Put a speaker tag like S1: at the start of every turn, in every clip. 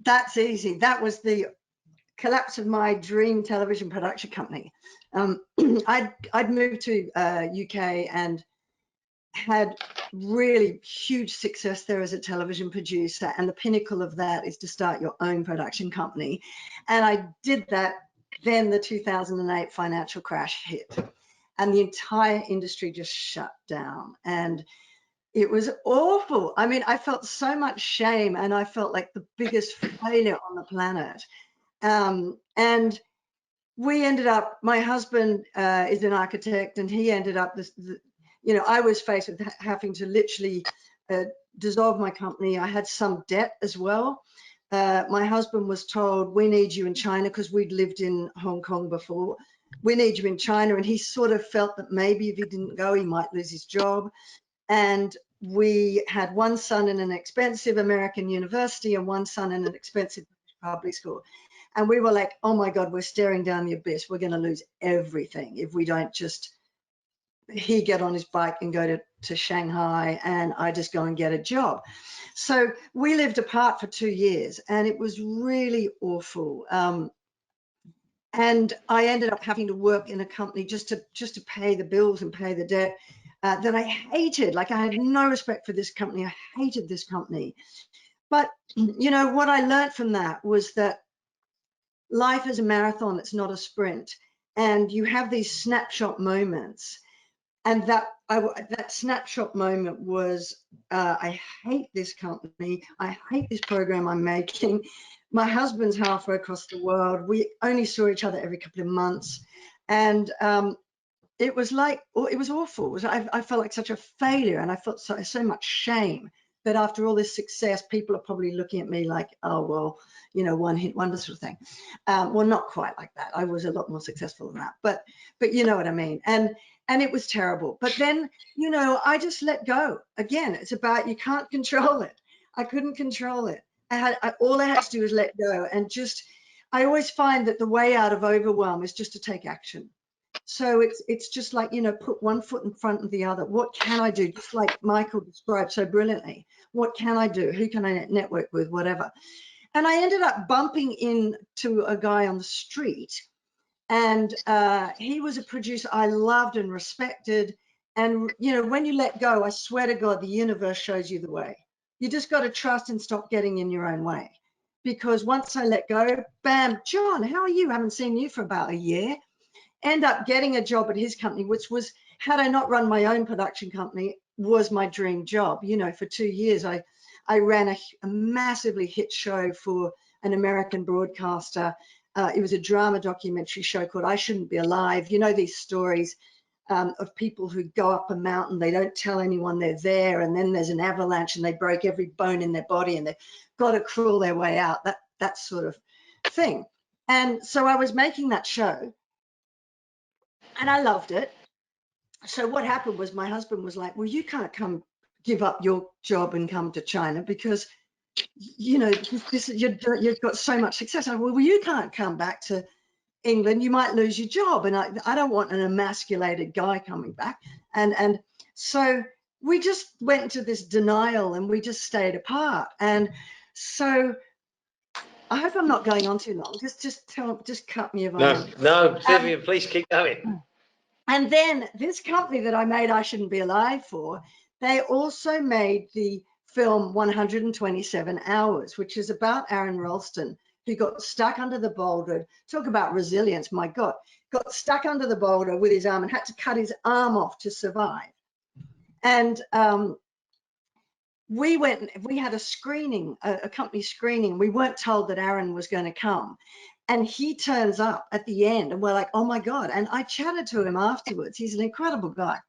S1: That's easy. That was the collapse of my dream television production company. I'd moved to UK and had really huge success there as a television producer, and the pinnacle of that is to start your own production company. And I did that. Then the 2008 financial crash hit, and the entire industry just shut down, and it was awful. I mean, I felt so much shame, and I felt like the biggest failure on the planet. And we ended up, my husband is an architect, and he ended up you know, I was faced with having to literally dissolve my company. I had some debt as well. My husband was told, we need you in China, because we'd lived in Hong Kong before. We need you in China. And he sort of felt that maybe if he didn't go, he might lose his job. And we had one son in an expensive American university and one son in an expensive public school. And we were like, oh my God, we're staring down the abyss. We're going to lose everything if we don't just, he get on his bike and go to Shanghai, and I just go and get a job. So we lived apart for 2 years, and it was really awful. And I ended up having to work in a company just to pay the bills and pay the debt that I hated. Like, I had no respect for this company. I hated this company. But, you know, what I learned from that was that life is a marathon, it's not a sprint. And you have these snapshot moments. And that snapshot moment was, I hate this company. I hate this program I'm making. My husband's halfway across the world. We only saw each other every couple of months. And it was like, it was awful. I felt like such a failure, and I felt so much shame that after all this success, people are probably looking at me like, oh, well, you know, one hit wonder sort of thing. Well, not quite like that. I was a lot more successful than that, but you know what I mean. And it was terrible. But then, you know, I just let go. Again, it's about, you can't control it. I couldn't control it. All I had to do was let go. And just, I always find that the way out of overwhelm is just to take action. So it's just like, you know, put one foot in front of the other. What can I do? Just like Michael described so brilliantly. What can I do? Who can I network with? Whatever. And I ended up bumping into a guy on the street. And he was a producer I loved and respected. And, you know, when you let go, I swear to God, the universe shows you the way. You just got to trust and stop getting in your own way. Because once I let go, bam, John, how are you? I haven't seen you for about a year. End up getting a job at his company, which was, had I not run my own production company, was my dream job. You know, for 2 years, I ran a massively hit show for an American broadcaster. It was a drama documentary show called I Shouldn't Be Alive. You know, these stories of people who go up a mountain, they don't tell anyone they're there, and then there's an avalanche and they break every bone in their body and they've got to crawl their way out, that sort of thing. And so I was making that show and I loved it. So what happened was my husband was like, well, you can't come give up your job and come to China because, you know, you've got so much success. I said, well, you can't come back to England. You might lose your job. And I don't want an emasculated guy coming back. And so we just went into this denial and we just stayed apart. And so I hope I'm not going on too long. Just cut me if I am.
S2: No, Vivian, please keep going.
S1: And then this company that I made I Shouldn't Be Alive for, they also made the film 127 Hours, which is about Aaron Ralston, who got stuck under the boulder. Talk about resilience, my God. Got stuck under the boulder with his arm and had to cut his arm off to survive. And we had a screening, a company screening. We weren't told that Aaron was going to come. And he turns up at the end and we're like, oh my God. And I chatted to him afterwards. He's an incredible guy.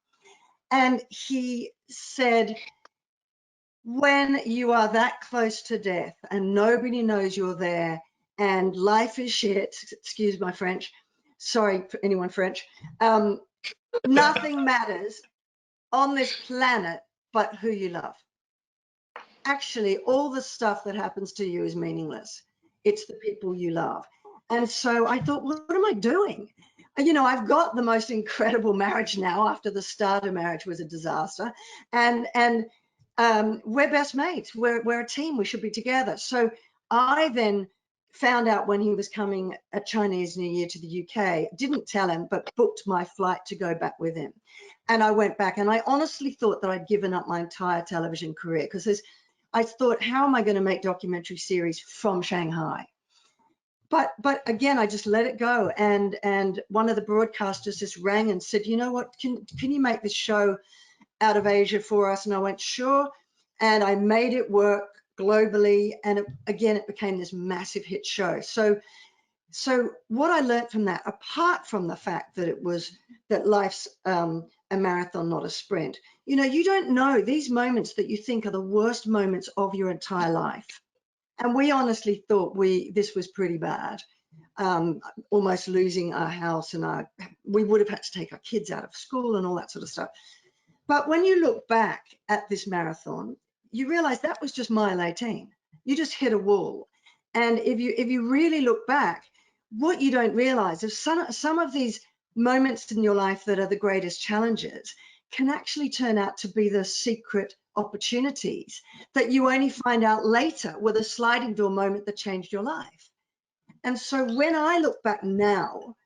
S1: And he said, when you are that close to death and nobody knows you're there and life is shit, excuse my French, sorry for anyone French, nothing matters on this planet but who you love. Actually, all the stuff that happens to you is meaningless. It's the people you love. And so I thought, what am I doing? You know, I've got the most incredible marriage now after the starter marriage was a disaster. And we're best mates. We're a team. We should be together. So I then found out when he was coming at Chinese New Year to the UK, didn't tell him, but booked my flight to go back with him. And I went back, and I honestly thought that I'd given up my entire television career, because I thought, how am I going to make documentary series from Shanghai? But again, I just let it go. And one of the broadcasters just rang and said, you know what, can you make this show out of Asia for us? And I went, sure. And I made it work globally. And it became this massive hit show. So what I learned from that, apart from the fact that life's a marathon, not a sprint, you know, you don't know these moments that you think are the worst moments of your entire life. And we honestly thought this was pretty bad, almost losing our house, and we would have had to take our kids out of school and all that sort of stuff. But when you look back at this marathon, you realize that was just mile 18. You just hit a wall. And if you really look back, what you don't realize is some of these moments in your life that are the greatest challenges can actually turn out to be the secret opportunities that you only find out later with a sliding door moment that changed your life. And so when I look back now,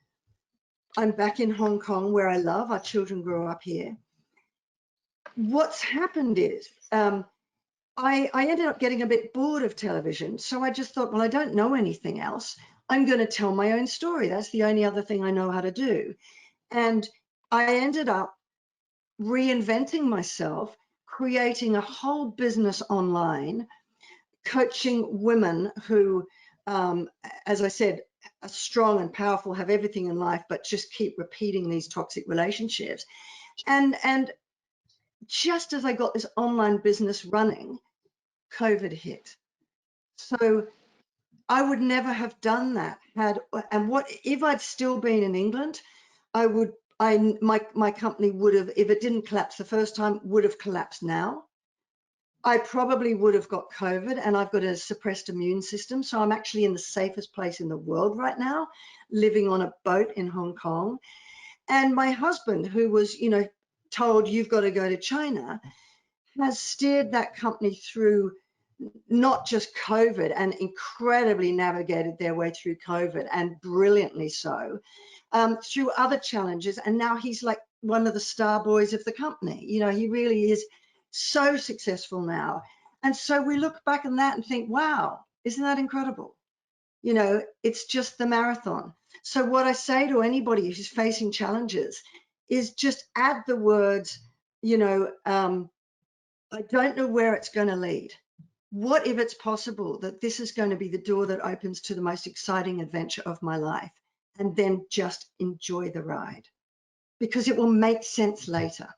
S1: I'm back in Hong Kong, where I love. Our children grew up here. What's happened is I ended up getting a bit bored of television. So I just thought, well, I don't know anything else. I'm going to tell my own story. That's the only other thing I know how to do. And I ended up reinventing myself, creating a whole business online, coaching women who, as I said, are strong and powerful, have everything in life, but just keep repeating these toxic relationships. And just as I got this online business running, COVID hit. So I would never have done that if I'd still been in England, my company would have, if it didn't collapse the first time, would have collapsed now. I probably would have got COVID, and I've got a suppressed immune system. So I'm actually in the safest place in the world right now, living on a boat in Hong Kong. And my husband, who was, you know, told you've got to go to China, has steered that company through not just COVID, and incredibly navigated their way through COVID, and brilliantly so, through other challenges. And now he's like one of the star boys of the company. You know, he really is so successful now. And so we look back on that and think, wow, isn't that incredible? You know, it's just the marathon. So what I say to anybody who's facing challenges is just add the words, you know, I don't know where it's going to lead. What if it's possible that this is going to be the door that opens to the most exciting adventure of my life? And then just enjoy the ride, because it will make sense later.